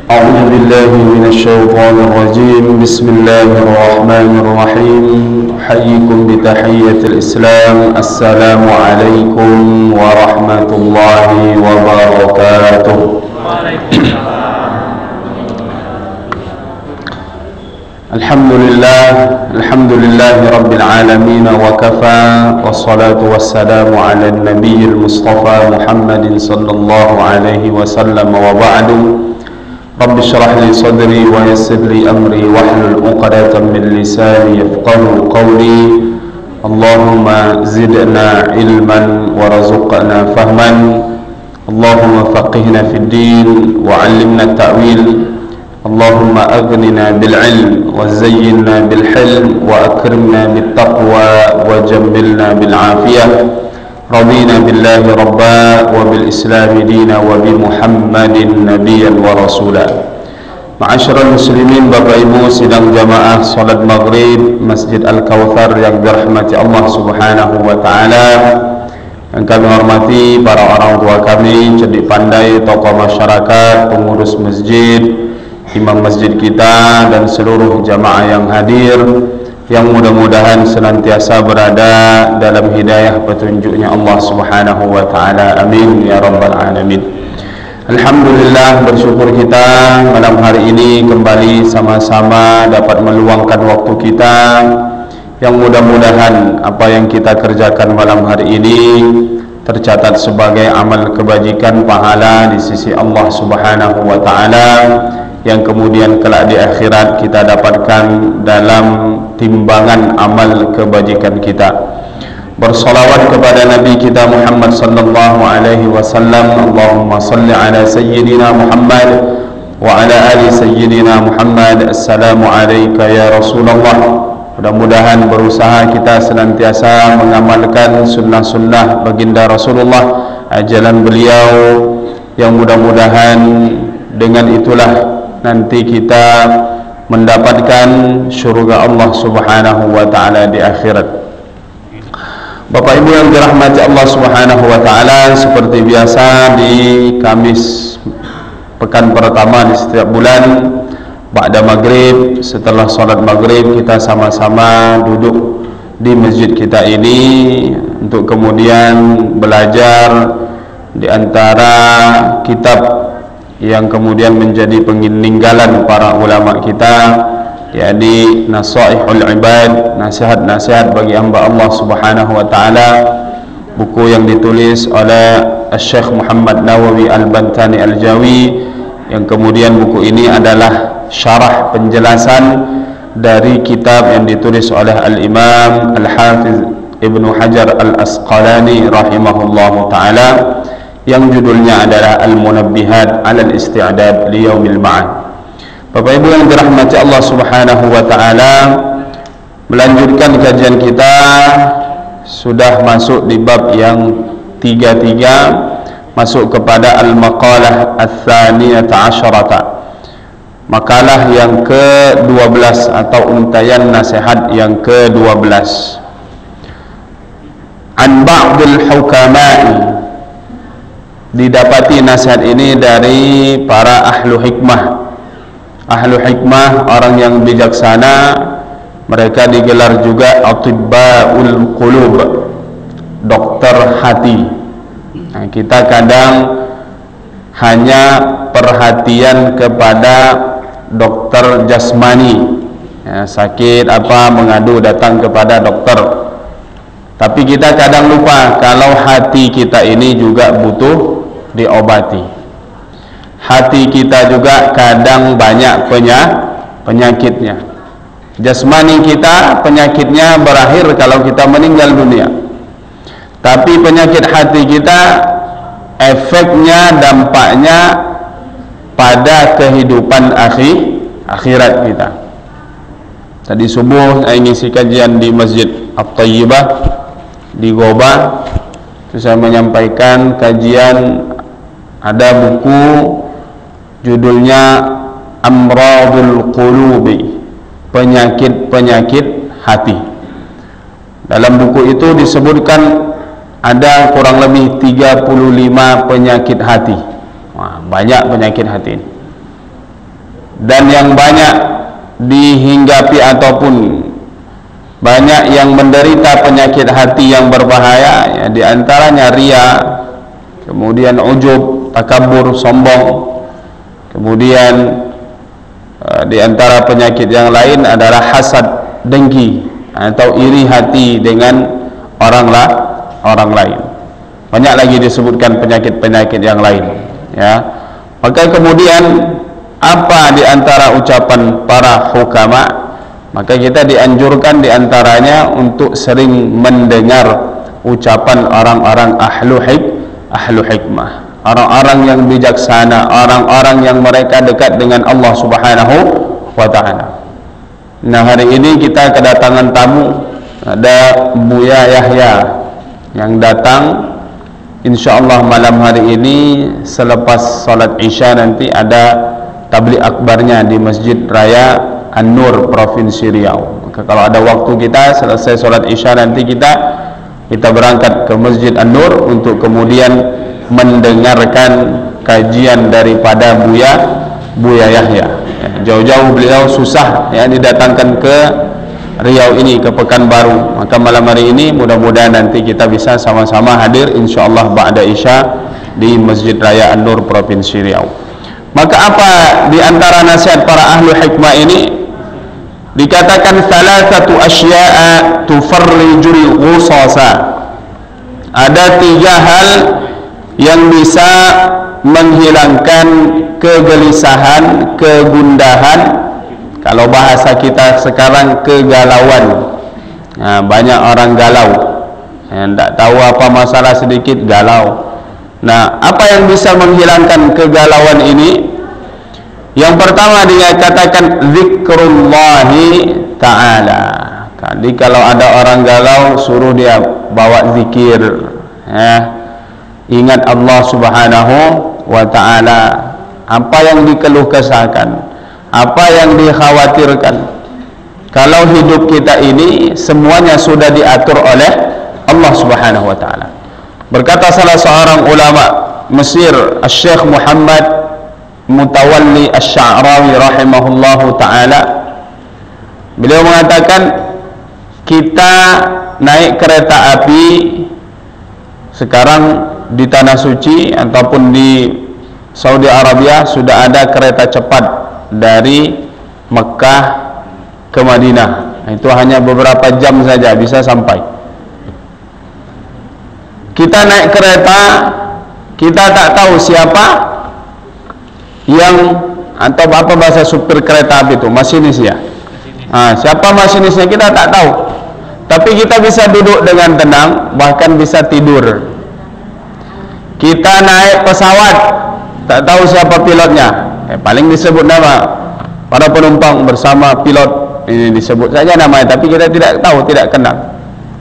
أعوذ بالله من الشيطان الرجيم بسم الله الرحمن الرحيم أحييكم بتحية الإسلام السلام عليكم ورحمة الله وبركاته. الحمد لله رب العالمين وكفى والصلاة والسلام على النبي المصطفى محمد صلى الله عليه وسلم وبعد. رب اشرح لي صدري ويسر لي أمري واحلل عقدة من لساني يفقهوا قولي. اللهم زدنا علما وارزقنا فهما. اللهم فقهنا في الدين وعلمنا التأويل. اللهم أغننا بالعلم وزينا بالحلم وأكرمنا بالتقوى وجملنا بالعافية. رضينا بالله ربا وبالإسلام دينا وبمحمد نبيا ورسولا. Ma'asyiral muslimin, Bapak Ibu sidang jamaah salat maghrib Masjid Al-Kautsar yang dirahmati Allah Subhanahu wa taala. Yang kami hormati para orang tua kami, cerdik pandai, tokoh masyarakat, pengurus masjid, imam masjid kita dan seluruh jamaah yang hadir, yang mudah-mudahan senantiasa berada dalam hidayah petunjuknya Allah Subhanahu wa ta'ala. Amin ya rabbal alamin. Alhamdulillah, bersyukur kita malam hari ini kembali sama-sama dapat meluangkan waktu kita, yang mudah-mudahan apa yang kita kerjakan malam hari ini tercatat sebagai amal kebajikan, pahala di sisi Allah Subhanahu wa ta'ala, yang kemudian kelak di akhirat kita dapatkan dalam timbangan amal kebajikan kita. Bersolawat kepada Nabi kita Muhammad sallallahu alaihi wasallam. Allahumma salli ala sayyidina Muhammad wa ala ali sayyidina Muhammad. Assalamu alayka ya Rasulullah. Mudah-mudahan berusaha kita senantiasa mengamalkan sunnah-sunnah baginda Rasulullah, ajaran beliau, yang mudah-mudahan dengan itulah nanti kita mendapatkan surga Allah Subhanahu wa ta'ala di akhirat. Bapak Ibu yang dirahmati Allah Subhanahu wa ta'ala, seperti biasa di Kamis pekan pertama di setiap bulan, ba'da maghrib, setelah sholat maghrib, kita sama-sama duduk di masjid kita ini untuk kemudian belajar di antara kitab yang kemudian menjadi peninggalan para ulama kita, yakni Nasaihul Ibad, nasihat-nasihat bagi hamba Allah Subhanahu wa taala, buku yang ditulis oleh Syekh Muhammad Nawawi Al-Bantani Al-Jawi, yang kemudian buku ini adalah syarah penjelasan dari kitab yang ditulis oleh Al-Imam Al-Hafiz Ibnu Hajar Al-Asqalani rahimahullahu taala, yang judulnya adalah Al-Munabbihat 'ala al-Isti'dad li Yaumil Ma'ad. Bapak Ibu yang dirahmati Allah Subhanahu wa taala, melanjutkan kajian kita, sudah masuk di bab yang 33, masuk kepada al-maqalah ats-tsaniyata 'asyrata, makalah yang ke-12 atau untayan nasihat yang ke-12. An ba'dil hukama'i, didapati nasihat ini dari para ahlu hikmah. Ahlu hikmah, orang yang bijaksana, mereka digelar juga atibbaul qulub, dokter hati. Nah, kita kadang hanya perhatian kepada dokter jasmani, ya, sakit apa mengadu datang kepada dokter, tapi kita kadang lupa kalau hati kita ini juga butuh diobati. Hati kita juga kadang banyak penyakitnya. Jasmani kita penyakitnya berakhir kalau kita meninggal dunia, tapi penyakit hati kita efeknya, dampaknya pada kehidupan akhirat kita. Tadi subuh saya ngisi kajian di Masjid At-Thayyibah di Goba, saya menyampaikan kajian, ada buku judulnya Amradul Qulubi, penyakit-penyakit hati. Dalam buku itu disebutkan ada kurang lebih 35 penyakit hati. Wah, banyak penyakit hati ini. dan yang banyak dihinggapi ataupun banyak yang menderita penyakit hati yang berbahaya, ya, di antaranya riya, kemudian ujub, takabur, sombong. Kemudian di antara penyakit yang lain adalah hasad, dengki atau iri hati dengan orang lain. Banyak lagi disebutkan penyakit-penyakit yang lain, ya. Maka kemudian apa di antara ucapan para hukama? Maka kita dianjurkan di antaranya untuk sering mendengar ucapan orang-orang ahlu hikmah, orang-orang yang bijaksana, orang-orang yang mereka dekat dengan Allah Subhanahu wa ta'ala. Nah, hari ini kita kedatangan tamu, ada Buya Yahya yang datang. InsyaAllah malam hari ini selepas salat Isya nanti ada tabligh akbarnya di Masjid Raya An-Nur Provinsi Riau. Maka kalau ada waktu kita selesai salat Isya nanti kita berangkat ke Masjid An-Nur untuk kemudian mendengarkan kajian daripada Buya Yahya. Jauh-jauh beliau susah, ya, didatangkan ke Riau ini, ke Pekanbaru. Maka malam hari ini mudah-mudahan nanti kita bisa sama-sama hadir insyaallah ba'da Isya di Masjid Raya An-Nur Provinsi Riau. Maka apa di antara nasihat para ahlu hikmah ini? Dikatakan thalathatu asya'a tufarrijul ghusasa. Ada 3 hal yang bisa menghilangkan kegelisahan, kegundahan, kalau bahasa kita sekarang kegalauan. Nah, banyak orang galau, tidak tahu apa masalah sedikit galau. Nah, apa yang bisa menghilangkan kegalauan ini? Yang pertama dia katakan zikrullahi ta'ala. Jadi kalau ada orang galau, suruh dia bawa zikir, ya. Ingat Allah Subhanahu wa ta'ala. Apa yang dikeluh kesahkan, apa yang dikhawatirkan. Kalau hidup kita ini semuanya sudah diatur oleh Allah Subhanahu wa ta'ala. Berkata salah seorang ulama Mesir, Syekh Muhammad Mutawalli Asy-Sya'rawi rahimahullahu ta'ala, beliau mengatakan kita naik kereta api sekarang di Tanah Suci ataupun di Saudi Arabia sudah ada kereta cepat dari Mekah ke Madinah. Itu hanya beberapa jam saja bisa sampai. Kita naik kereta, kita tak tahu siapa yang, atau apa bahasa supir kereta api itu, masinis ya. Siapa masinisnya kita tak tahu. Tapi kita bisa duduk dengan tenang, bahkan bisa tidur. Kita naik pesawat, tak tahu siapa pilotnya, paling disebut nama para penumpang bersama pilot, ini disebut saja namanya, tapi kita tidak tahu, tidak kenal.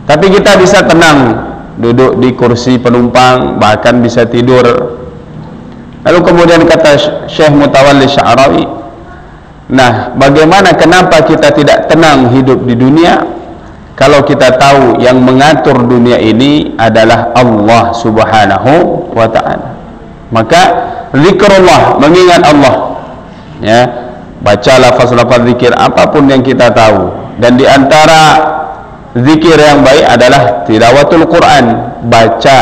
Tapi kita bisa tenang duduk di kursi penumpang, bahkan bisa tidur. Lalu kemudian kata Syekh Mutawalli Sya'rawi, nah, bagaimana, kenapa kita tidak tenang hidup di dunia kalau kita tahu yang mengatur dunia ini adalah Allah Subhanahu wa ta'ala? Maka zikrullah, mengingat Allah, ya, baca lafaz-lafaz zikir apapun yang kita tahu. Dan di antara zikir yang baik adalah tilawatul Quran, baca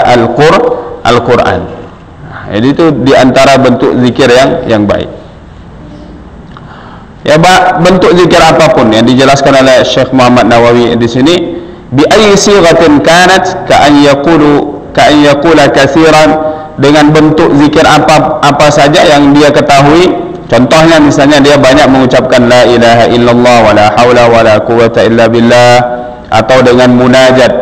Al-Quran. Jadi itu di antara bentuk zikir yang baik. Ya, bentuk zikir apapun yang dijelaskan oleh Syekh Muhammad Nawawi di sini, bi ayyi sighatin kanat ka an yaqula katsiran, dengan bentuk zikir apa saja yang dia ketahui. Contohnya misalnya dia banyak mengucapkan la ilaha illallah wa la haula wa la quwwata illa billah, atau dengan munajat.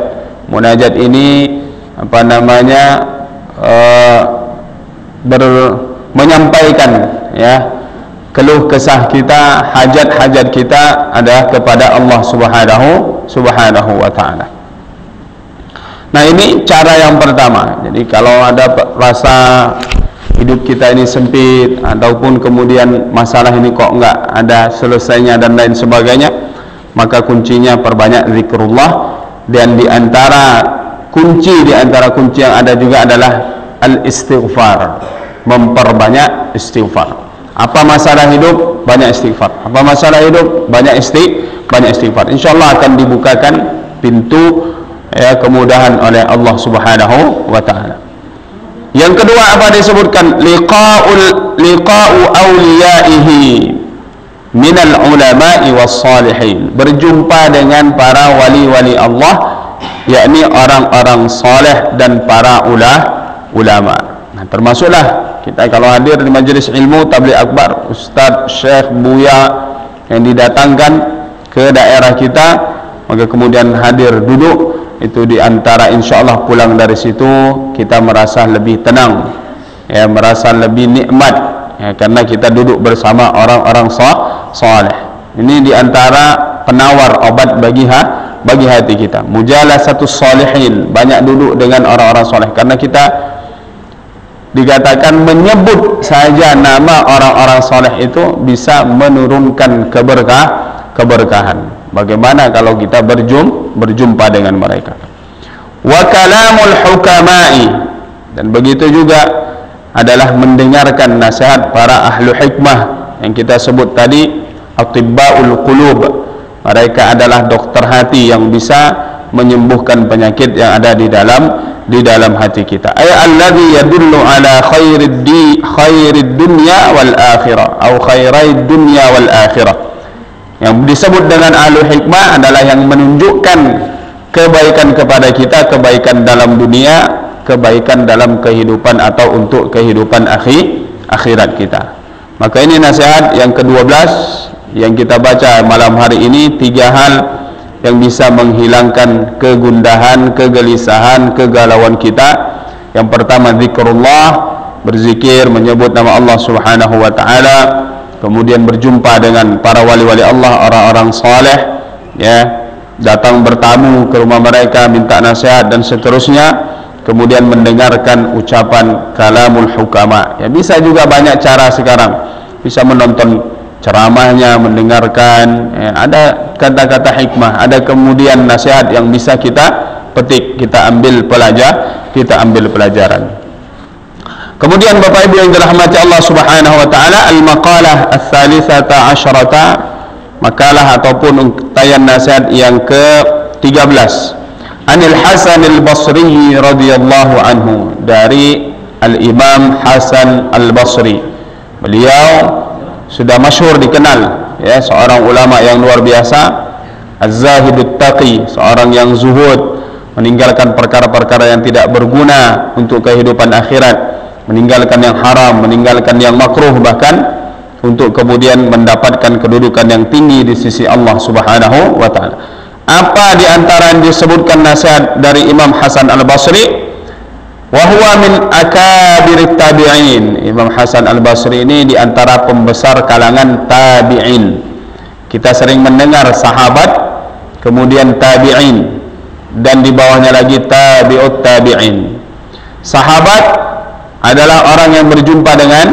Munajat ini apa namanya, menyampaikan, ya, keluh kesah kita, hajat-hajat kita adalah kepada Allah Subhanahu wa ta'ala. Nah, ini cara yang pertama. Jadi kalau ada rasa hidup kita ini sempit, ataupun kemudian masalah ini kok enggak ada selesainya dan lain sebagainya, maka kuncinya perbanyak zikrullah. Dan di antara kunci yang ada juga adalah al-istighfar, memperbanyak istighfar. Apa masalah hidup, banyak istighfar. Apa masalah hidup, banyak istighfar. InsyaAllah akan dibukakan pintu kemudahan oleh Allah Subhanahu wa ta'ala. Yang kedua apa disebutkan? Liqa'u awliyaihi minal ulama'i was salihin. Berjumpa dengan para wali-wali Allah, yakni orang-orang saleh dan para ulama. Nah, termasuklah kita kalau hadir di majlis ilmu tabligh akbar, Ustaz, Syekh, Buya yang didatangkan ke daerah kita, maka kemudian hadir duduk, itu diantara insyaallah pulang dari situ kita merasa lebih tenang, merasa lebih nikmat, karena kita duduk bersama orang-orang saleh. Ini diantara penawar obat bagi hati kita. Mujalasatus salihin, banyak duduk dengan orang-orang saleh, karena kita dikatakan menyebut saja nama orang-orang saleh itu bisa menurunkan keberkahan. Bagaimana kalau kita berjumpa dengan mereka? Wa kalamul hukama'i, dan begitu juga adalah mendengarkan nasihat para ahlu hikmah yang kita sebut tadi, atibbaul qulub. Mereka adalah dokter hati yang bisa menyembuhkan penyakit yang ada di dalam hati kita. Ay alladhi yadullu ala khairid dunya wal akhirah, atau khairid dunya wal akhirah. Yang disebut dengan ahlu hikmah adalah yang menunjukkan kebaikan kepada kita, kebaikan dalam dunia, kebaikan dalam kehidupan atau untuk kehidupan akhirat kita. Maka ini nasihat yang ke-12 yang kita baca malam hari ini, 3 hal yang bisa menghilangkan kegundahan, kegelisahan, kegalauan kita. Yang pertama zikrullah, berzikir, menyebut nama Allah Subhanahu wa ta'ala. Kemudian berjumpa dengan para wali-wali Allah, orang-orang saleh, datang bertamu ke rumah mereka, minta nasihat dan seterusnya. Kemudian mendengarkan ucapan kalamul hukama. Bisa juga banyak cara sekarang, bisa menonton ceramahnya, mendengarkan, ada kata-kata hikmah, ada kemudian nasihat yang bisa kita petik, kita ambil pelajaran. Kemudian Bapak Ibu yang dirahmati Allah Subhanahu wa taala, al-maqalah ats-tsalitsata asyarata, makalah ataupun untayan nasihat yang ke-13. Anil Hasan al-Basri radhiyallahu anhu, dari Al-Imam Hasan al-Basri. Beliau sudah masyhur, dikenal, seorang ulama yang luar biasa, az-zahidut taqi, seorang yang zuhud, meninggalkan perkara-perkara yang tidak berguna untuk kehidupan akhirat, meninggalkan yang haram, meninggalkan yang makruh, bahkan untuk kemudian mendapatkan kedudukan yang tinggi di sisi Allah Subhanahu wa ta'ala. Apa di antara yang disebutkan nasihat dari Imam Hasan al-Basri? Wa huwa min akabirit tabi'in. Imam Hasan al-Basri ini di antara pembesar kalangan tabi'in. Kita sering mendengar sahabat, kemudian tabi'in, dan di bawahnya lagi tabi'ut tabi'in. Sahabat adalah orang yang berjumpa dengan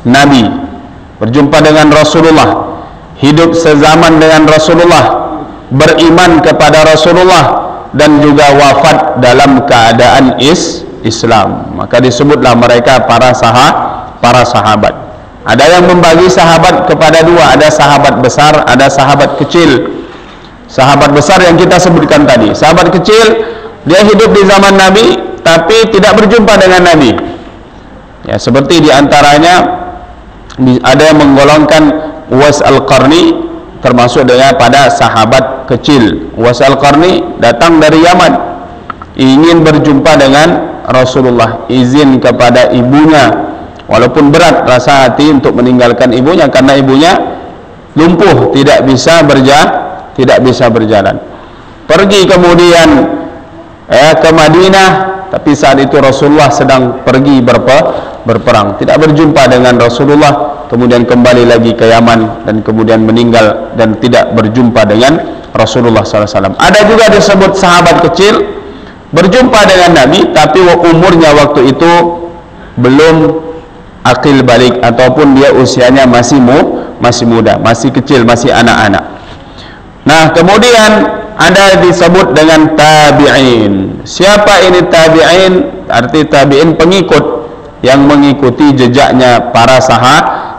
Nabi, berjumpa dengan Rasulullah, hidup sezaman dengan Rasulullah, beriman kepada Rasulullah, dan juga wafat dalam keadaan Islam. Maka disebutlah mereka para sahabat. Ada yang membagi sahabat kepada 2, ada sahabat besar, ada sahabat kecil. Sahabat besar yang kita sebutkan tadi, sahabat kecil, dia hidup di zaman Nabi tapi tidak berjumpa dengan Nabi. Seperti diantaranya ada yang menggolongkan Uwais al-Qarni, termasuk dengan pada sahabat kecil. Uwais al-Qarni datang dari Yaman, ingin berjumpa dengan Rasulullah, izin kepada ibunya, walaupun berat rasa hati untuk meninggalkan ibunya karena ibunya lumpuh, tidak bisa berjalan. Pergi kemudian ke Madinah, tapi saat itu Rasulullah sedang pergi berperang, tidak berjumpa dengan Rasulullah. Kemudian kembali lagi ke Yaman dan kemudian meninggal dan tidak berjumpa dengan Rasulullah SAW. Ada juga disebut sahabat kecil, berjumpa dengan Nabi tapi umurnya waktu itu belum akil balik, ataupun dia usianya masih muda, masih kecil, masih anak-anak. Nah, kemudian ada disebut dengan tabi'in. Siapa ini tabi'in? Arti tabi'in pengikut yang mengikuti jejaknya para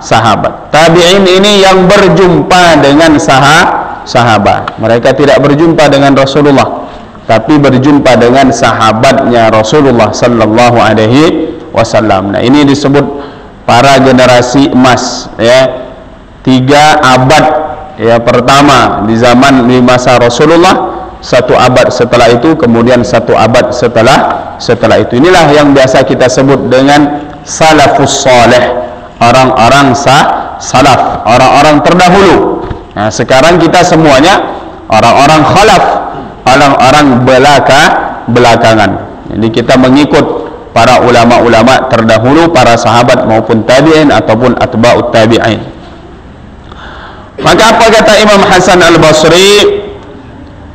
sahabat. Tabi'in ini yang berjumpa dengan sahabat. Mereka tidak berjumpa dengan Rasulullah, tapi berjumpa dengan sahabatnya Rasulullah sallallahu alaihi wasallam. Nah, ini disebut para generasi emas, ya. 3 abad, ya, pertama di masa Rasulullah, 1 abad setelah itu, kemudian 1 abad setelah itu. Inilah yang biasa kita sebut dengan salafus saleh, orang-orang salaf, orang-orang terdahulu. Nah, sekarang kita semuanya orang-orang khalaf, orang-orang belakangan. Jadi kita mengikut para ulama-ulama terdahulu, para sahabat maupun tabi'in ataupun atba'ut tabi'in. Maka apa kata Imam Hasan Al-Basri?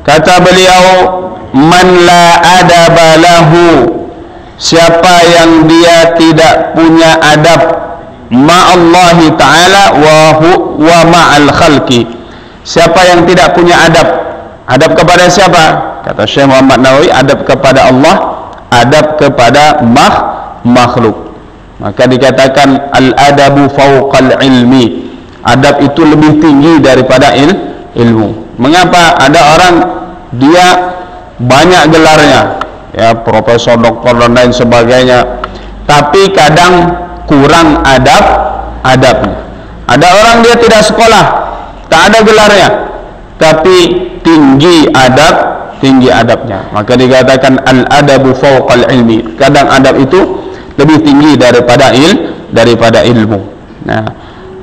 Kata beliau, man la adaba lahu, siapa yang dia tidak punya adab ma'allahi ta'ala wa ma'al khalqi. Siapa yang tidak punya adab kepada siapa? Kata Syekh Muhammad Nawawi, adab kepada Allah, adab kepada makhluk. Maka dikatakan al-adabu fawqal ilmi, adab itu lebih tinggi daripada ilmu. Mengapa? Ada orang dia banyak gelarnya, ya, profesor, doktor dan lain sebagainya, tapi kadang kurang adabnya. Ada orang dia tidak sekolah, tak ada gelarnya, tapi tinggi adabnya. Maka dikatakan al-adabu fawqal ilmi. Kadang adab itu lebih tinggi daripada ilmu. Nah,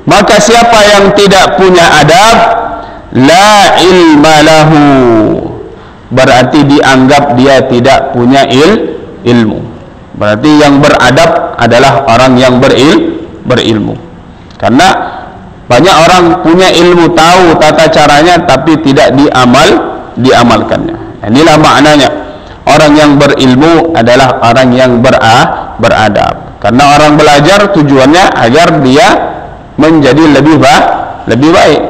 maka siapa yang tidak punya adab, la ilma lahu, berarti dianggap dia tidak punya ilmu. Berarti yang beradab adalah orang yang berilmu. Karena banyak orang punya ilmu, tahu tata caranya, tapi tidak diamalkannya. Inilah maknanya orang yang berilmu adalah orang yang beradab. Karena orang belajar tujuannya agar dia menjadi lebih baik.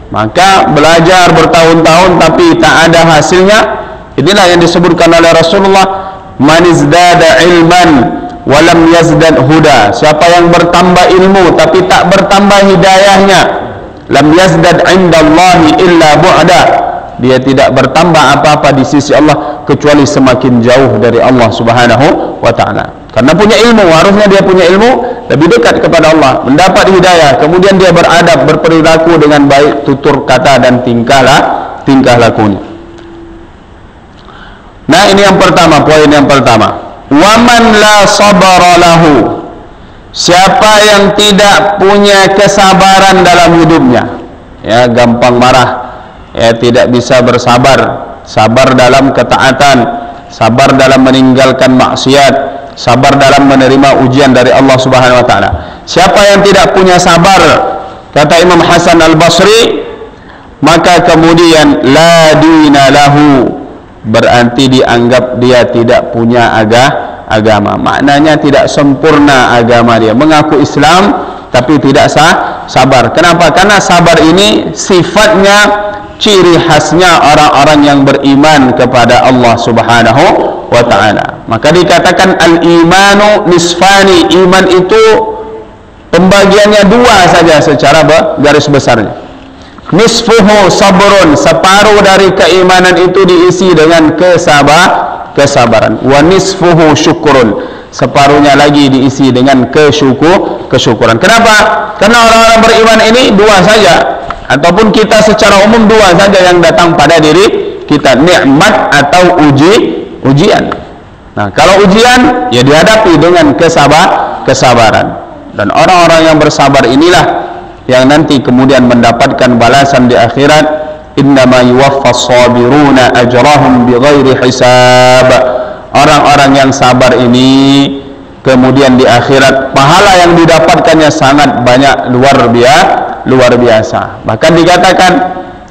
Maka belajar bertahun-tahun tapi tak ada hasilnya, inilah yang disebutkan oleh Rasulullah, man izdada ilman walam yazdad huda. Siapa yang bertambah ilmu tapi tak bertambah hidayahnya, lam yazdad indallahi illa bu'da, dia tidak bertambah apa-apa di sisi Allah kecuali semakin jauh dari Allah Subhanahu wa ta'ala. Karena punya ilmu, harusnya dia punya ilmu lebih dekat kepada Allah, mendapat hidayah, kemudian dia beradab, berperilaku dengan baik, tutur kata dan tingkah lakunya. Nah, ini yang pertama, poin yang pertama. Waman la sabara lahu, siapa yang tidak punya kesabaran dalam hidupnya, ya, gampang marah, ya, tidak bisa sabar dalam ketaatan, sabar dalam meninggalkan maksiat, sabar dalam menerima ujian dari Allah Subhanahu wa ta'ala. Siapa yang tidak punya sabar, kata Imam Hasan Al-Basri, maka kemudian la dina lahu, berarti dianggap dia tidak punya agama. Maknanya tidak sempurna agama dia. Mengaku Islam tapi tidak sabar. Kenapa? Karena sabar ini sifatnya, ciri khasnya orang-orang yang beriman kepada Allah Subhanahu wa ta'ala. Maka dikatakan al-imanu nisfani, iman itu pembagiannya 2 saja secara garis besarnya. Nisfuhu sabrun, separuh dari keimanan itu diisi dengan kesabaran. Wa nisfuhu syukurun, separuhnya lagi diisi dengan kesyukuran. Kenapa? Karena orang-orang beriman ini 2 saja, ataupun kita secara umum 2 saja yang datang pada diri kita, nikmat atau ujian. Nah, kalau ujian ya dihadapi dengan kesabaran. Dan orang-orang yang bersabar inilah yang nanti kemudian mendapatkan balasan di akhirat. Innama yuwaffas sabiruna ajrahum bighairi hisab. Orang-orang yang sabar ini kemudian di akhirat pahala yang didapatkannya sangat banyak, luar biasa. Bahkan dikatakan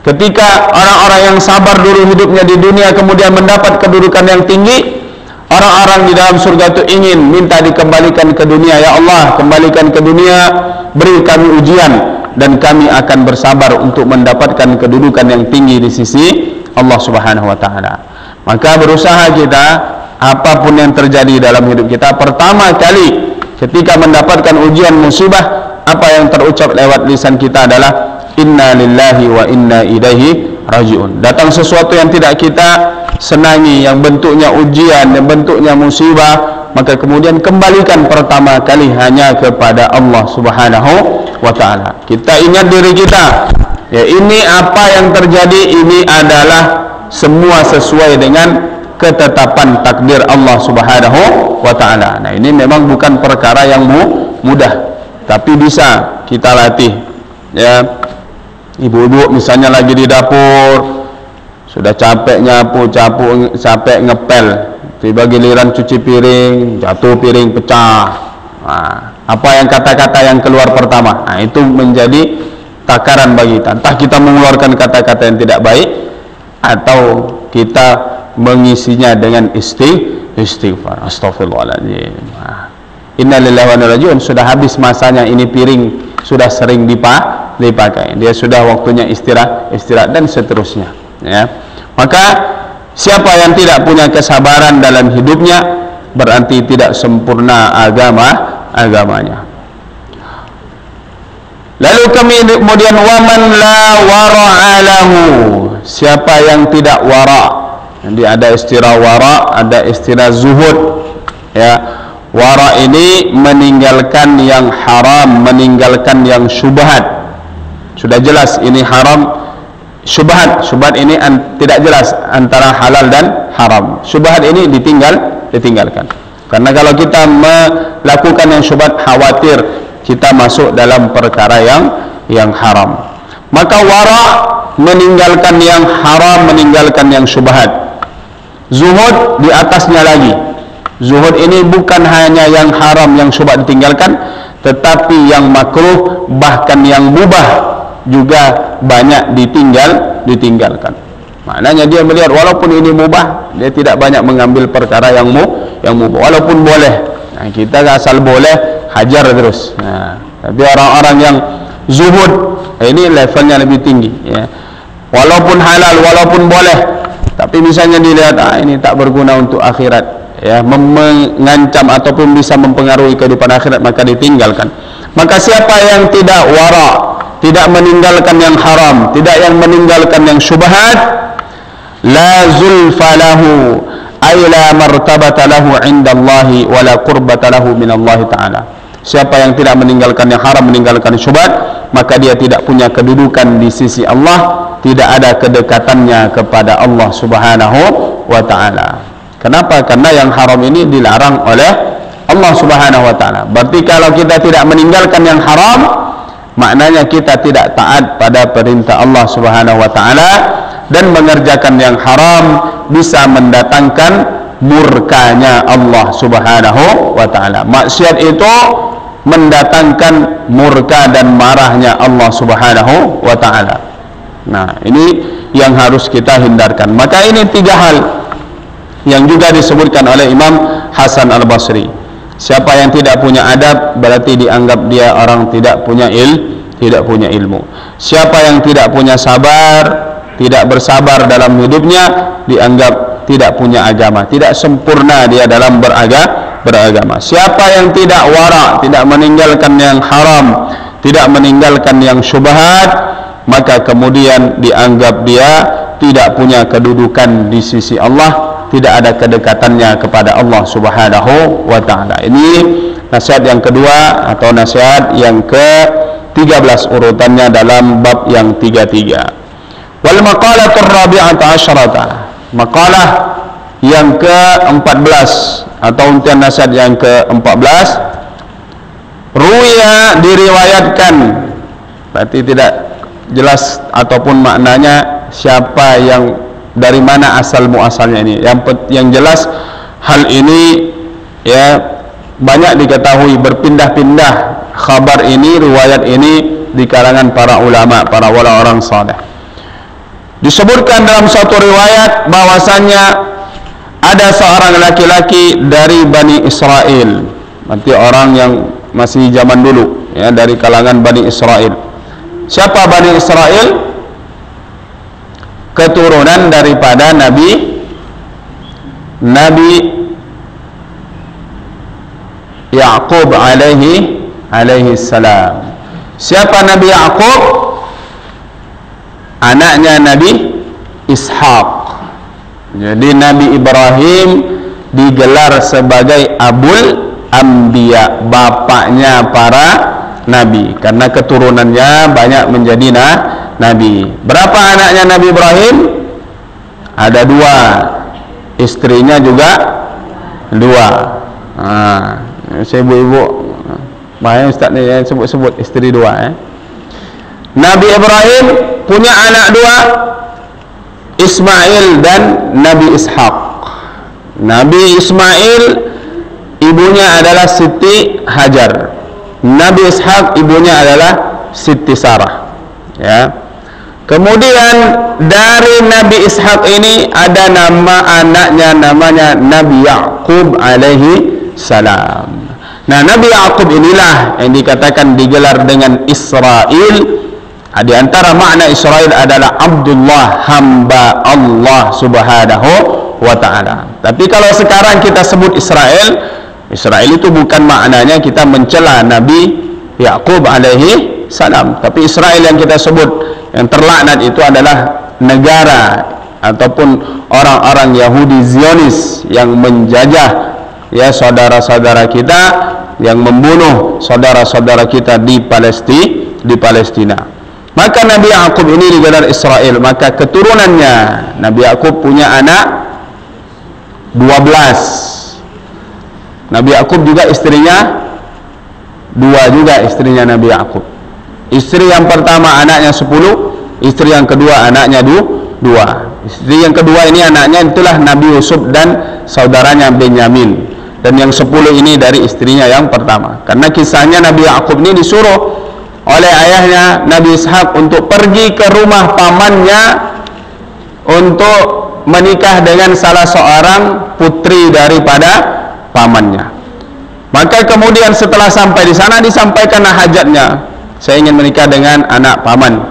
ketika orang-orang yang sabar dulu hidupnya di dunia kemudian mendapat kedudukan yang tinggi, orang-orang di dalam surga itu ingin minta dikembalikan ke dunia. Ya Allah, kembalikan ke dunia, beri kami ujian, dan kami akan bersabar untuk mendapatkan kedudukan yang tinggi di sisi Allah Subhanahu wa ta'ala. Maka berusaha kita, apapun yang terjadi dalam hidup kita, pertama kali ketika mendapatkan ujian musibah, apa yang terucap lewat lisan kita adalah inna lillahi wa inna ilaihi raji'un. Datang sesuatu yang tidak kita senangi, yang bentuknya ujian, yang bentuknya musibah, maka kemudian kembalikan pertama kali hanya kepada Allah Subhanahu wa ta'ala. Kita ingat diri kita, ya, ini apa yang terjadi ini adalah semua sesuai dengan ketetapan takdir Allah Subhanahu wa ta'ala. Nah, ini memang bukan perkara yang mudah, tapi bisa kita latih. Ya, ibu-ibu misalnya lagi di dapur, sudah capek nyapu, capek ngepel, tiba giliran cuci piring, jatuh piring pecah. Nah, apa yang kata-kata yang keluar pertama? Nah, itu menjadi takaran bagi kita. Entah kita mengeluarkan kata-kata yang tidak baik atau kita mengisinya dengan istighfar. Astagfirullahaladzim. Inna lillahi wa inna ilaihi raji'un. Sudah habis masanya ini piring, sudah sering dipakai. Dia sudah waktunya istirahat dan seterusnya. Ya. Maka siapa yang tidak punya kesabaran dalam hidupnya berarti tidak sempurna agamanya. Lalu kemudian waman la wara'alahu, siapa yang tidak wara'. Jadi ada istilah wara', ada istilah zuhud. Ya, wara' ini meninggalkan yang haram, meninggalkan yang syubhat. Sudah jelas ini haram. Syubhat ini tidak jelas antara halal dan haram. Syubhat ini ditinggalkan. Karena kalau kita melakukan yang syubhat, khawatir kita masuk dalam perkara yang haram. Maka wara' meninggalkan yang haram, meninggalkan yang syubhat. Zuhud di atasnya lagi. Zuhud ini bukan hanya yang haram, yang syubhat ditinggalkan, tetapi yang makruh bahkan yang mubah juga banyak ditinggalkan. Maknanya dia melihat walaupun ini mubah, dia tidak banyak mengambil perkara yang mubah. Walaupun boleh, nah, kita asal boleh hajar terus. Nah, tapi orang-orang yang zuhud ini levelnya lebih tinggi. Ya. Walaupun halal, walaupun boleh, tapi misalnya dilihat ini tak berguna untuk akhirat, ya, mengancam ataupun bisa mempengaruhi kehidupan akhirat, maka ditinggalkan. Maka siapa yang tidak wara', tidak meninggalkan yang haram, tidak yang meninggalkan yang syubhat, la zulfa lahu ay la martabata lahu indallahi wa la qurbata lahu minallahi ta'ala. Siapa yang tidak meninggalkan yang haram, meninggalkan syubhat, maka dia tidak punya kedudukan di sisi Allah, tidak ada kedekatannya kepada Allah Subhanahu wa ta'ala. Kenapa? Karena yang haram ini dilarang oleh Allah Subhanahu wa ta'ala. Berarti kalau kita tidak meninggalkan yang haram, maknanya kita tidak taat pada perintah Allah Subhanahu wa ta'ala, dan mengerjakan yang haram bisa mendatangkan murkanya Allah Subhanahu wa ta'ala. Maksiat itu mendatangkan murka dan marahnya Allah Subhanahu wa ta'ala. Nah, ini yang harus kita hindarkan. Maka ini 3 hal yang juga disebutkan oleh Imam Hasan Al-Basri. Siapa yang tidak punya adab berarti dianggap dia orang tidak punya ilmu. Siapa yang tidak punya sabar, tidak bersabar dalam hidupnya, dianggap tidak punya agama, tidak sempurna dia dalam beragama. Siapa yang tidak wara', tidak meninggalkan yang haram, tidak meninggalkan yang syubhat, maka kemudian dianggap dia tidak punya kedudukan di sisi Allah, tidak ada kedekatannya kepada Allah Subhanahu wa ta'ala. Ini nasihat yang kedua atau nasihat yang ke-13 urutannya dalam bab yang 33. Wal maqalatur rabi'ata asyarata, maqalah yang ke-14 atau untian nasihat yang ke-14, ruya diriwayatkan, berarti tidak jelas ataupun maknanya siapa yang dari mana asal muasalnya ini. Yang jelas hal ini ya banyak diketahui, berpindah-pindah khabar ini, riwayat ini di kalangan para ulama, para orang saleh. Disebutkan dalam suatu riwayat bahwasannya ada seorang laki-laki dari Bani Israel, berarti orang yang masih zaman dulu, ya, dari kalangan Bani Israel. Siapa Bani Israel? Keturunan daripada Nabi Yaqub alaihi salam. Siapa Nabi Yaqub? Anaknya Nabi Ishaq. Jadi Nabi Ibrahim digelar sebagai Abul Anbiya, bapaknya para nabi, karena keturunannya banyak menjadi nabi. Berapa anaknya Nabi Ibrahim? Ada 2. Istrinya juga 2. Saya ibu-ibu, bahaya Ustaz ni yang sebut-sebut istri 2. Nabi Ibrahim punya anak 2, Ismail dan Nabi Ishaq. Nabi Ismail ibunya adalah Siti Hajar. Nabi Ishaq ibunya adalah Siti Sarah. Ya. Kemudian dari Nabi Ishaq ini ada nama anaknya, namanya Nabi Yaqub alaihi salam. Nah, Nabi Yaqub inilah yang dikatakan digelar dengan Israel. Di antara makna Israel adalah Abdullah, hamba Allah subhanahu wa ta'ala. Tapi kalau sekarang kita sebut Israel itu bukan maknanya kita mencela Nabi Yaqub alaihi salam. Tapi Israel yang kita sebut, yang terlaknat itu adalah negara ataupun orang-orang Yahudi Zionis yang menjajah ya saudara-saudara kita, yang membunuh saudara-saudara kita di Palestina. Maka Nabi Yaqub ini digelar Israel. Maka keturunannya, Nabi Yaqub punya anak 12. Nabi Yaqub juga istrinya 2 juga, istrinya Nabi Yaqub. Istri yang pertama anaknya 10, istri yang kedua anaknya 2. Istri yang kedua ini anaknya itulah Nabi Yusuf dan saudaranya Benyamin. Dan yang 10 ini dari istrinya yang pertama. Karena kisahnya Nabi Yaqub ini disuruh oleh ayahnya Nabi Ishaq untuk pergi ke rumah pamannya untuk menikah dengan salah seorang putri daripada pamannya. Maka kemudian setelah sampai di sana disampaikanlah hajatnya, saya ingin menikah dengan anak paman.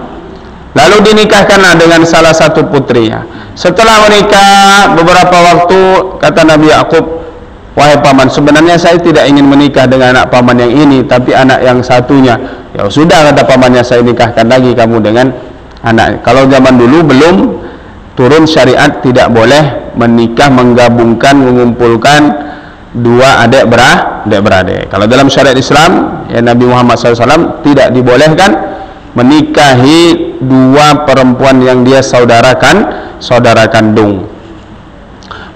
Lalu dinikahkanlah dengan salah satu putrinya. Setelah menikah beberapa waktu, kata Nabi Yaqub, wahai paman, sebenarnya saya tidak ingin menikah dengan anak paman yang ini, tapi anak yang satunya. Ya sudah, kata pamannya, saya nikahkan lagi kamu dengan anak. Kalau zaman dulu belum turun syariat tidak boleh menikah, menggabungkan, mengumpulkan 2 adik beradik. Kalau dalam syariat Islam, ya Nabi Muhammad SAW tidak dibolehkan menikahi 2 perempuan yang dia saudara kandung.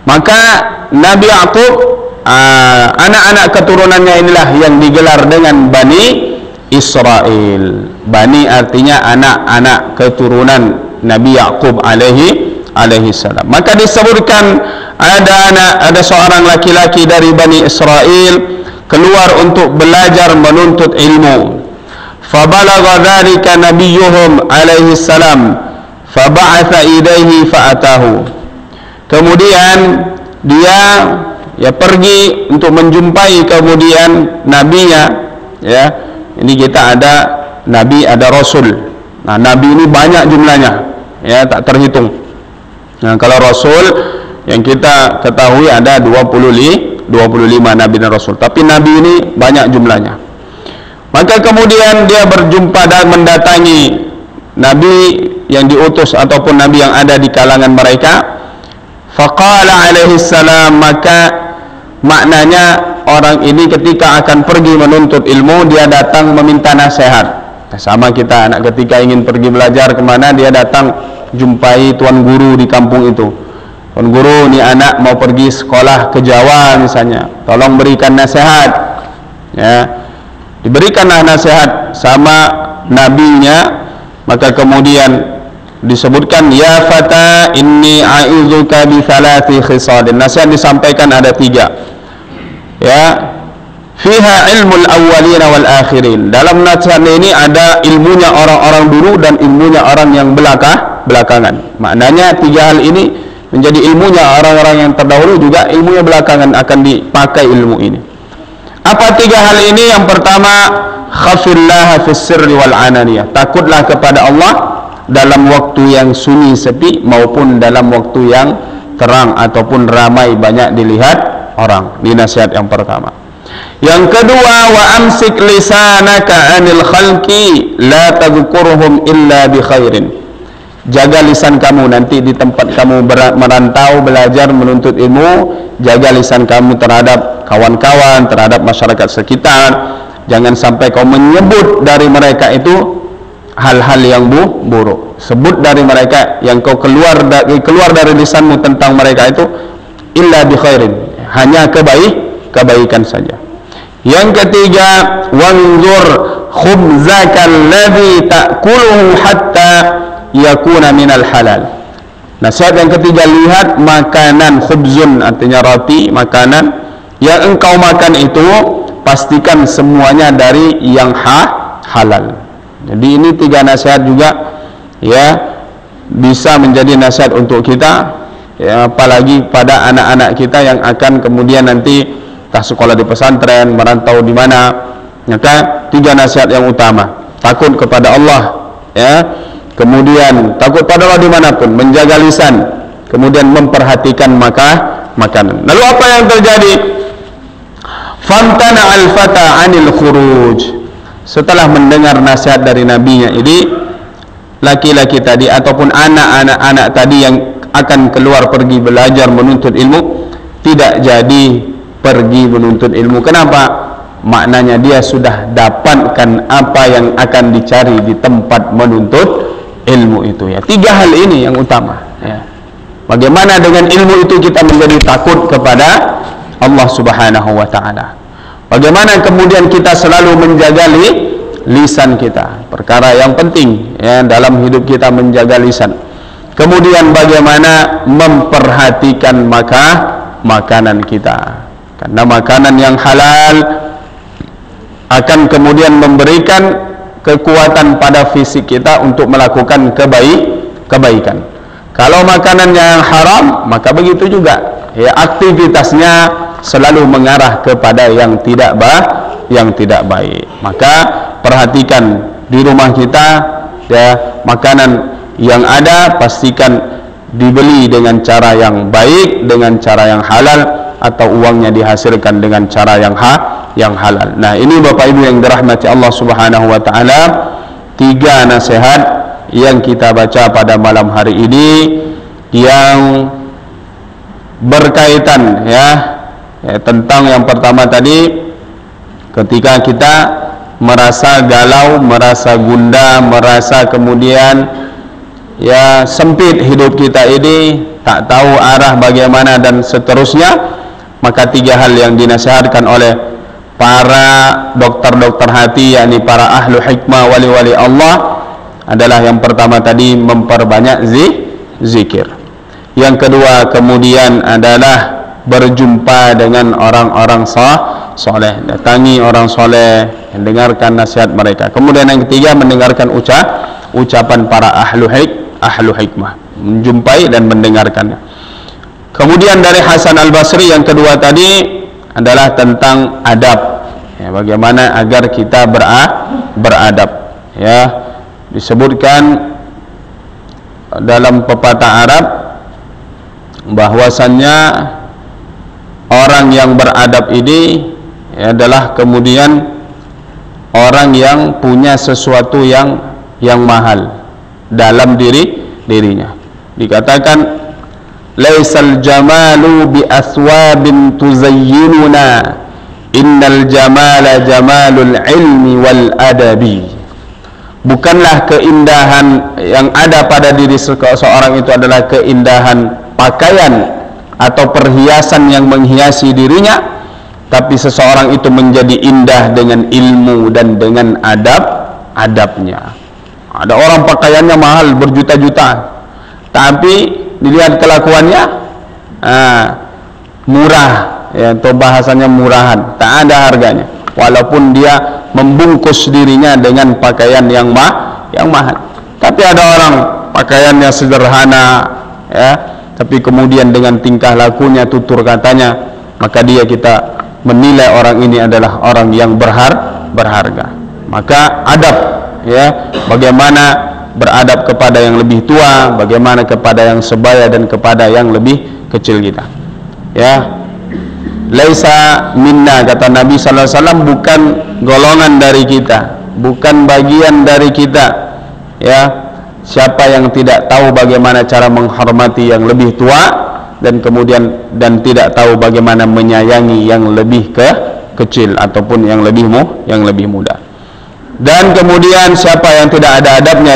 Maka Nabi Yaqub, anak-anak keturunannya inilah yang digelar dengan Bani Israel. Bani artinya anak-anak keturunan Nabi Yaqub alaihi salam. Maka disebutkan ada seorang laki-laki dari Bani Israel keluar untuk belajar menuntut ilmu. Fabalagha dzalika nabiyuhum alaihi salam faba'atha ilaihi fa'atahu. Kemudian dia pergi untuk menjumpai kemudian nabinya. Ya, ini kita ada nabi, ada rasul. Nah, nabi ini banyak jumlahnya, ya, tak terhitung. Nah, kalau rasul yang kita ketahui ada 25 nabi dan rasul, tapi nabi ini banyak jumlahnya. Maka kemudian dia berjumpa dan mendatangi nabi yang diutus ataupun nabi yang ada di kalangan mereka. Faqala alaihi salam, maka maknanya orang ini ketika akan pergi menuntut ilmu, dia datang meminta nasihat. Sama kita, anak ketika ingin pergi belajar kemana, dia datang jumpai tuan guru di kampung itu. Tuan guru, ini anak mau pergi sekolah ke Jawa misalnya, tolong berikan nasihat. Ya, diberikanlah nasihat sama nabinya. Maka kemudian disebutkan, ya fata inni a'udzuka bi thalathi khisalin. Nasihat disampaikan ada 3. Ya, fiha ilmul awwalin wal akhirin. Dalam nasihat ini ada ilmunya orang-orang dulu dan ilmunya orang yang belakangan. Maknanya 3 hal ini menjadi ilmunya orang-orang yang terdahulu, juga ilmunya belakangan akan dipakai ilmu ini. Apa 3 hal ini? Yang pertama, khafillaha fis sirri wal ananiyah. Takutlah kepada Allah dalam waktu yang sunyi sepi maupun dalam waktu yang terang ataupun ramai banyak dilihat orang. Ini nasihat yang pertama. Yang kedua, wa amsik lisanaka 'anil khalqi la tadhkurhum illa bi khairin. Jaga lisan kamu nanti di tempat kamu merantau, belajar, menuntut ilmu. Jaga lisan kamu terhadap kawan-kawan, terhadap masyarakat sekitar. Jangan sampai kau menyebut dari mereka itu hal-hal yang buruk. Sebut dari mereka yang kau keluar dari lisanmu tentang mereka itu illa bi khairin, hanya kebaikan saja. Yang ketiga, wanzur khubzaka alladhi ta'kuluhu hatta yakuna minal halal. Nasihat yang ketiga, lihat makanan, khubzun artinya roti, makanan yang engkau makan itu pastikan semuanya dari yang halal. Jadi ini 3 nasihat juga ya, bisa menjadi nasihat untuk kita ya, apalagi pada anak-anak kita yang akan kemudian nanti entah sekolah di pesantren, merantau di mana. Maka 3 nasihat yang utama: takut kepada Allah ya, kemudian takut pada Allah dimanapun, menjaga lisan, kemudian memperhatikan makanan. Lalu apa yang terjadi? Famtana al-fata 'anil khuruj. Setelah mendengar nasihat dari nabinya ini, laki-laki tadi ataupun anak-anak tadi yang akan keluar pergi belajar menuntut ilmu, tidak jadi pergi menuntut ilmu. Kenapa? Maknanya dia sudah dapatkan apa yang akan dicari di tempat menuntut ilmu itu ya. 3 hal ini yang utama ya. Bagaimana dengan ilmu itu kita menjadi takut kepada Allah Subhanahu wa ta'ala. Bagaimana kemudian kita selalu menjaga lisan kita, perkara yang penting ya dalam hidup kita, menjaga lisan. Kemudian bagaimana memperhatikan makanan kita, karena makanan yang halal akan kemudian memberikan kekuatan pada fisik kita untuk melakukan kebaikan. Kalau makanan yang haram, maka begitu juga ya, aktivitasnya selalu mengarah kepada yang tidak baik. Maka perhatikan di rumah kita ya, makanan yang ada pastikan dibeli dengan cara yang baik, dengan cara yang halal, atau uangnya dihasilkan dengan cara yang halal. Nah, ini Bapak Ibu yang dirahmati Allah Subhanahu wa ta'ala, 3 nasihat yang kita baca pada malam hari ini yang berkaitan ya tentang yang pertama tadi, ketika kita merasa galau, merasa gundah, merasa kemudian ya sempit hidup kita ini, tak tahu arah bagaimana dan seterusnya, maka 3 hal yang dinasihatkan oleh para dokter-dokter hati, yakni para ahlu hikmah, wali-wali Allah, adalah yang pertama tadi memperbanyak zikir. Yang kedua kemudian adalah berjumpa dengan orang-orang soleh, datangi orang soleh, dengarkan nasihat mereka. Kemudian yang ketiga, mendengarkan ucapan para ahlu hikmah, menjumpai dan mendengarkannya. Kemudian dari Hasan al-Basri yang kedua tadi adalah tentang adab ya, bagaimana agar kita beradab ya. Disebutkan dalam pepatah Arab bahwasannya orang yang beradab ini ya, adalah kemudian orang yang punya sesuatu yang mahal dalam dirinya. Dikatakan laisal jamalu bi aswabin tuzayyinuna, innal jamala jamalul ilmi wal adabi. Bukanlah keindahan yang ada pada diri seseorang itu adalah keindahan pakaian atau perhiasan yang menghiasi dirinya, tapi seseorang itu menjadi indah dengan ilmu dan dengan adabnya. Ada orang pakaiannya mahal berjuta-juta, tapi dilihat kelakuannya murah ya, atau bahasanya murahan, tak ada harganya, walaupun dia membungkus dirinya dengan pakaian yang mahal. Tapi ada orang pakaiannya sederhana ya, tapi kemudian dengan tingkah lakunya, tutur katanya, maka kita menilai orang ini adalah orang yang berharga. Maka adab ya, bagaimana beradab kepada yang lebih tua, bagaimana kepada yang sebaya dan kepada yang lebih kecil kita ya. Laisa minna, kata Nabi sallallahu alaihi wasallam, bukan golongan dari kita, bukan bagian dari kita. Ya, siapa yang tidak tahu bagaimana cara menghormati yang lebih tua dan kemudian tidak tahu bagaimana menyayangi yang lebih kecil ataupun yang lebih muda. Dan kemudian siapa yang tidak ada adabnya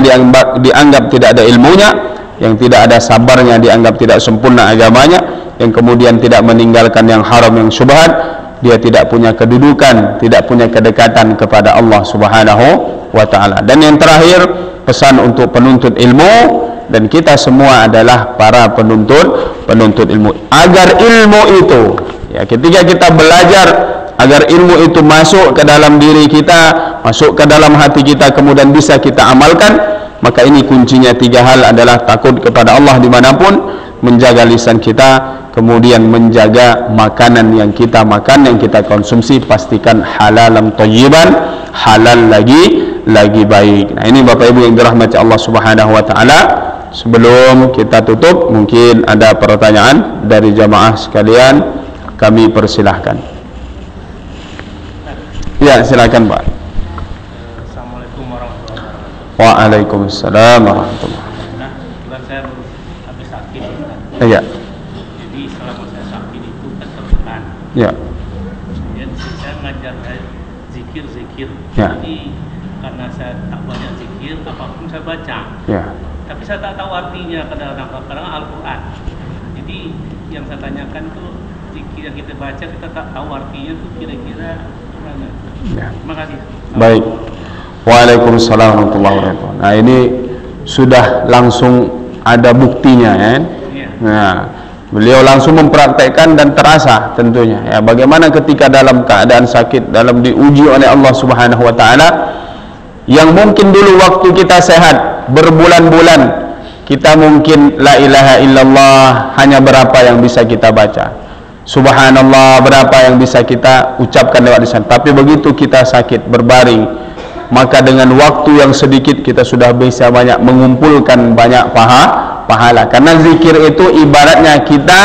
dianggap tidak ada ilmunya, yang tidak ada sabarnya dianggap tidak sempurna agamanya, yang kemudian tidak meninggalkan yang haram, yang syubhat, dia tidak punya kedudukan, tidak punya kedekatan kepada Allah Subhanahu wa ta'ala. Dan yang terakhir, pesan untuk penuntut ilmu, dan kita semua adalah para penuntut ilmu, agar ilmu itu, ya, ketika kita belajar, agar ilmu itu masuk ke dalam diri kita, masuk ke dalam hati kita, kemudian bisa kita amalkan. Maka ini kuncinya 3 hal adalah takut kepada Allah dimanapun, menjaga lisan kita, kemudian menjaga makanan yang kita makan, yang kita konsumsi, pastikan halalan thayyiban, halal lagi baik. Nah, ini Bapak Ibu yang dirahmati Allah Subhanahu wa taala. Sebelum kita tutup, mungkin ada pertanyaan dari jamaah sekalian, kami persilahkan. Ya, silakan Pak. Assalamualaikum warahmatullahi wabarakatuh. Waalaikumsalam warahmatullahi wabarakatuh. Nah, kebetulan saya baru habis sakit. Iya. Jadi selama saya sakit itu kan tertekan. Ya. Kemudian saya ngajar zikir. Ya. Jadi karena saya tak banyak zikir, apapun saya baca. Ya. Tapi saya tak tahu artinya, kadang-kadang Al-Quran. Jadi yang saya tanyakan tuh, zikir yang kita baca kita tak tahu artinya tuh kira-kira gimana? Ya. Terima kasih. Baik. Waalaikumsalam warahmatullahi wabarakatuh. Nah, ini sudah langsung ada buktinya, ya. Iya. Nah, beliau langsung mempraktekkan dan terasa tentunya. Ya, bagaimana ketika dalam keadaan sakit, dalam diuji oleh Allah Subhanahu wa taala, yang mungkin dulu waktu kita sehat berbulan-bulan, kita mungkin la ilaha illallah hanya berapa yang bisa kita baca, subhanallah berapa yang bisa kita ucapkan lewat lisan. Tapi begitu kita sakit berbaring, maka dengan waktu yang sedikit kita sudah bisa banyak mengumpulkan banyak pahala. Karena zikir itu ibaratnya kita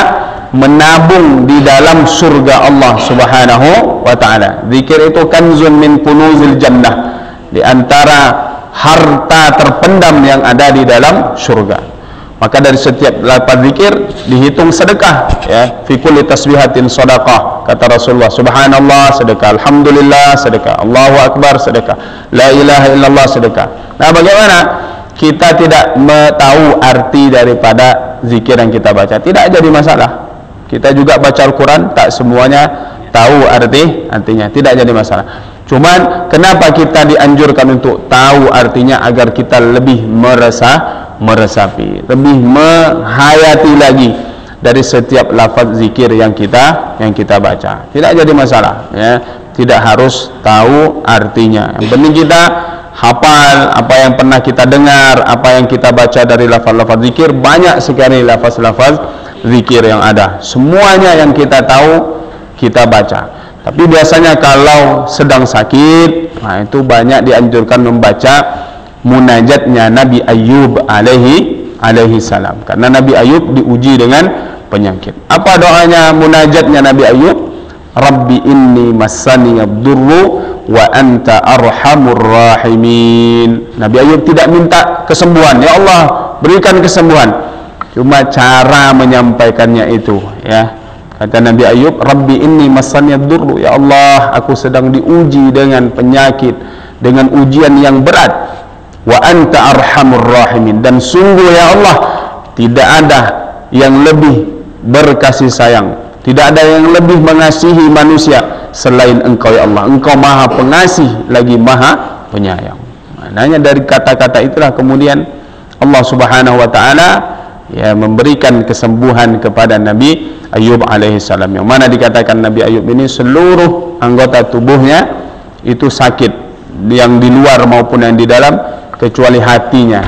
menabung di dalam surga Allah Subhanahu wa taala. Zikir itu kanzun min kunuzil jannah, di antara harta terpendam yang ada di dalam surga. Maka dari setiap lafaz zikir dihitung sedekah, ya. Fi kulli tasbihatin shadaqah, kata Rasulullah. Subhanallah sedekah, alhamdulillah sedekah, Allahu akbar sedekah, la ilaha illallah sedekah. Nah, bagaimana kita tidak tahu arti daripada zikir yang kita baca? Tidak jadi masalah. Kita juga baca Al-Quran, tak semuanya tahu artinya, tidak jadi masalah. Cuman kenapa kita dianjurkan untuk tahu artinya? Agar kita lebih meresapi, lebih menghayati lagi dari setiap lafaz zikir yang kita baca. Tidak jadi masalah, ya. Tidak harus tahu artinya. Yang penting kita hafal apa yang pernah kita dengar, apa yang kita baca dari lafaz-lafaz zikir. Banyak sekali lafaz-lafaz zikir yang ada. Semuanya yang kita tahu kita baca. Tapi biasanya kalau sedang sakit, nah itu banyak dianjurkan membaca munajatnya Nabi Ayub alaihi salam. Karena Nabi Ayub diuji dengan penyakit. Apa doanya munajatnya Nabi Ayub? Rabbi inni massani ad-durru wa anta arhamur rahimin. Nabi Ayub tidak minta kesembuhan, ya Allah berikan kesembuhan. Cuma cara menyampaikannya itu, ya. Kata Nabi Ayub, Rabbi inni massani ad-durru, ya Allah aku sedang diuji dengan penyakit, dengan ujian yang berat. Wa anta arhamur rahimin, dan sungguh ya Allah tidak ada yang lebih berkasih sayang, tidak ada yang lebih mengasihi manusia selain Engkau ya Allah. Engkau Maha Pengasih lagi Maha Penyayang. Maknanya dari kata-kata itulah kemudian Allah Subhanahu wa taala, ya, memberikan kesembuhan kepada Nabi Ayub alaihissalam, yang mana dikatakan Nabi Ayub ini seluruh anggota tubuhnya itu sakit, yang di luar maupun yang di dalam, kecuali hatinya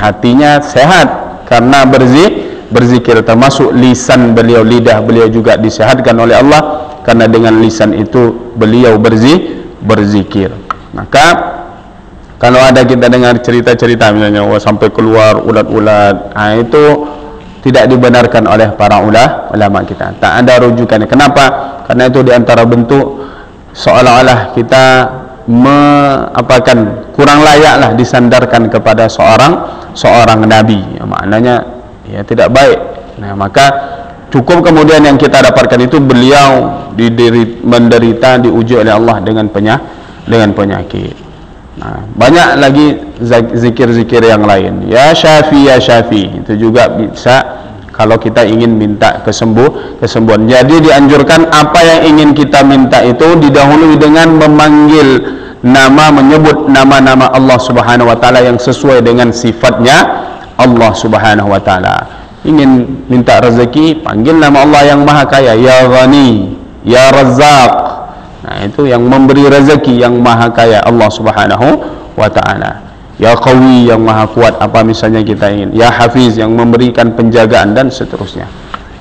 sehat karena berzikir, termasuk lisan beliau, lidah beliau juga disehatkan oleh Allah karena dengan lisan itu beliau berzikir. Maka kalau ada kita dengar cerita-cerita misalnya sampai keluar ulat-ulat, nah itu tidak dibenarkan oleh para ulama kita. Tak ada rujukannya. Kenapa? Karena itu diantara bentuk seolah-olah kita kurang layaklah disandarkan kepada seorang nabi. Maknanya ya tidak baik. Nah, maka cukup kemudian yang kita dapatkan itu beliau menderita, diuji oleh Allah dengan penyakit. Nah, banyak lagi zikir-zikir yang lain. Ya Syafi, ya Syafi, itu juga bisa kalau kita ingin minta kesembuhan. Jadi dianjurkan apa yang ingin kita minta itu didahului dengan menyebut nama-nama Allah Subhanahu wa taala yang sesuai dengan sifatnya Allah Subhanahu wa taala. Ingin minta rezeki, panggil nama Allah yang Maha Kaya, Ya Ghani, Ya Razzaq. Nah, itu yang memberi rezeki, yang Maha Kaya, Allah Subhanahu wa taala. Ya Qawi, yang Maha Kuat, apa misalnya kita ingin. Ya Hafiz, yang memberikan penjagaan, dan seterusnya.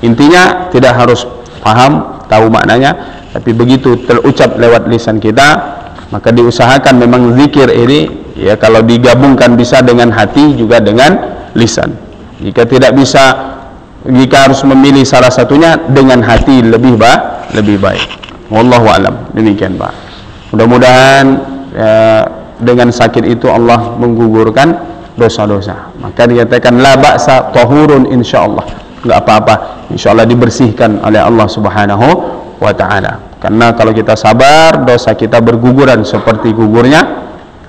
Intinya tidak harus paham, tahu maknanya, tapi begitu terucap lewat lisan kita, maka diusahakan memang zikir ini ya kalau digabungkan bisa dengan hati juga dengan lisan. Jika tidak bisa, jika harus memilih salah satunya, dengan hati lebih baik. Wallahu alam. Demikian, Pak. Mudah-mudahan dengan sakit itu Allah menggugurkan dosa-dosa. Maka dikatakan la ba'sa tahurun insyaallah. Enggak apa-apa, insyaallah dibersihkan oleh Allah Subhanahu wa taala. Karena kalau kita sabar, dosa kita berguguran seperti gugurnya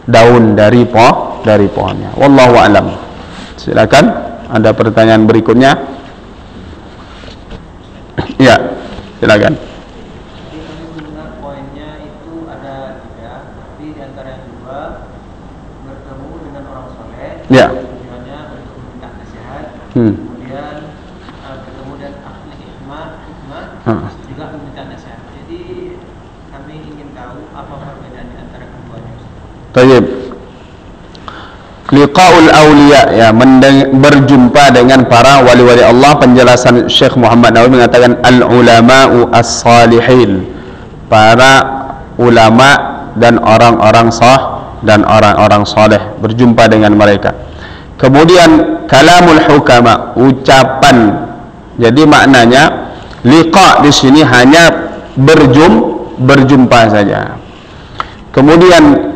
daun dari pohonnya. Wallahu alam. Silakan. Ada pertanyaan berikutnya? Ya, silakan. Jadi kami mendengar poinnya itu ada 3, tapi di antara yang 2 bertemu dengan orang soleh, Ya. tujuannya untuk minta nasihat, kemudian bertemu dengan ahli hikmah juga meminta nasihat. Jadi kami ingin tahu apa perbedaan di antara keduanya. Baik. Liqa'ul awliya, ya, berjumpa dengan para wali-wali Allah. Penjelasan Syekh Muhammad Nawawi mengatakan al-ulama'u as-salihin, para ulama dan orang-orang saleh berjumpa dengan mereka. Kemudian kalamul hukama, ucapan. Jadi maknanya liqa di sini hanya berjumpa saja. Kemudian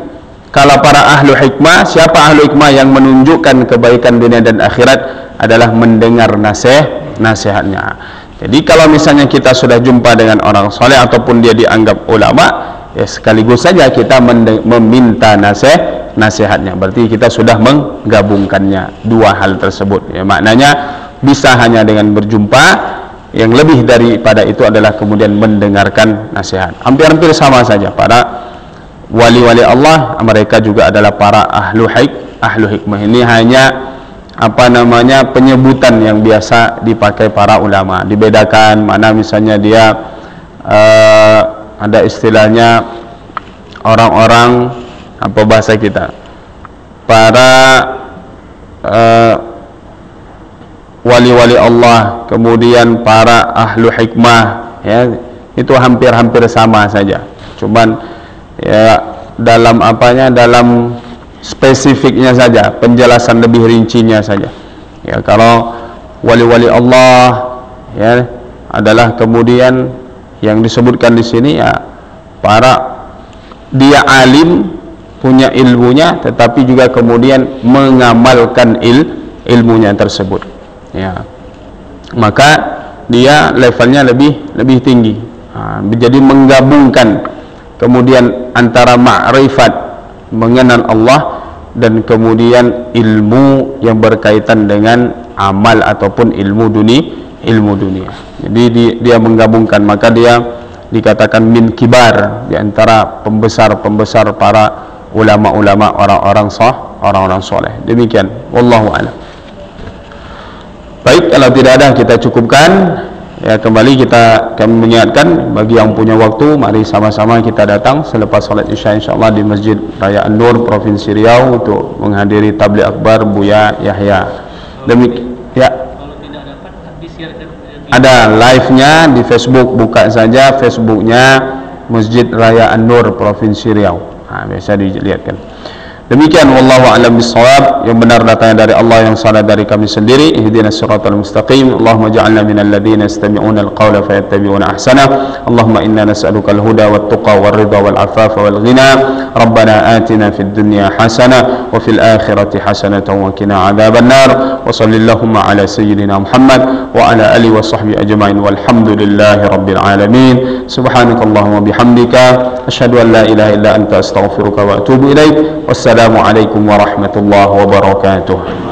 kalau para ahlu hikmah, siapa ahlu hikmah yang menunjukkan kebaikan dunia dan akhirat adalah mendengar nasihatnya. Jadi kalau misalnya kita sudah jumpa dengan orang soleh ataupun dia dianggap ulama, ya sekaligus saja kita meminta nasihatnya. Berarti kita sudah menggabungkannya, dua hal tersebut. Ya, maknanya bisa hanya dengan berjumpa, yang lebih daripada itu adalah kemudian mendengarkan nasihat. Hampir-hampir sama saja. Para wali-wali Allah, mereka juga adalah para ahlu hikmah. Ini hanya penyebutan yang biasa dipakai para ulama. Dibedakan mana misalnya dia ada istilahnya orang-orang, apa bahasa kita, para wali-wali Allah, kemudian para ahlu hikmah, ya, itu hampir-hampir sama saja. Cuman ya dalam dalam spesifiknya saja, penjelasan lebih rincinya saja. Ya, kalau wali-wali Allah ya adalah kemudian yang disebutkan di sini ya para dia alim, punya ilmunya, tetapi juga kemudian mengamalkan ilmunya tersebut. Ya, maka dia levelnya lebih tinggi. Jadi menggabungkan kemudian antara ma'rifat, mengenal Allah, dan kemudian ilmu yang berkaitan dengan amal ataupun ilmu dunia. Jadi dia menggabungkan, maka dia dikatakan min kibar, di antara pembesar para ulama-ulama, orang-orang soleh. Demikian, wallahu a'lam. Baik, kalau tidak ada kita cukupkan. Ya, kembali kami mengingatkan bagi yang punya waktu, mari sama-sama kita datang selepas salat Isya insyaallah di Masjid Raya An-Nur Provinsi Riau untuk menghadiri tabligh akbar Buya Yahya. Ya. Kalau tidak dapat disiarkan. Ada live-nya di Facebook, buka saja Facebook-nya Masjid Raya An-Nur Provinsi Riau. Biasa dilihatkan. Demikian wallahu a'lam bissawab, yang benar datangnya dari Allah, yang salah dari kami sendiri. Ihdinas siratal mustaqim. Allahumma ja'alna minal ladzina yastami'una al-qawla fayattabi'una ahsana. Allahumma inna nas'aluka al-huda wat tuqa war ridha wal afafa wal ghina. Rabbana atina fid dunya hasanah wa fil akhirati hasanatan wa qina adzaban nar. Wa sallallahu ala sayyidina Muhammad wa ala alihi wa sahbihi ajma'in walhamdulillahi rabbil alamin. Subhanakallahumma bihamdika asyhadu an la ilaha illa anta astaghfiruka wa atubu ilaik. Wassalamualaikum warahmatullahi wabarakatuh.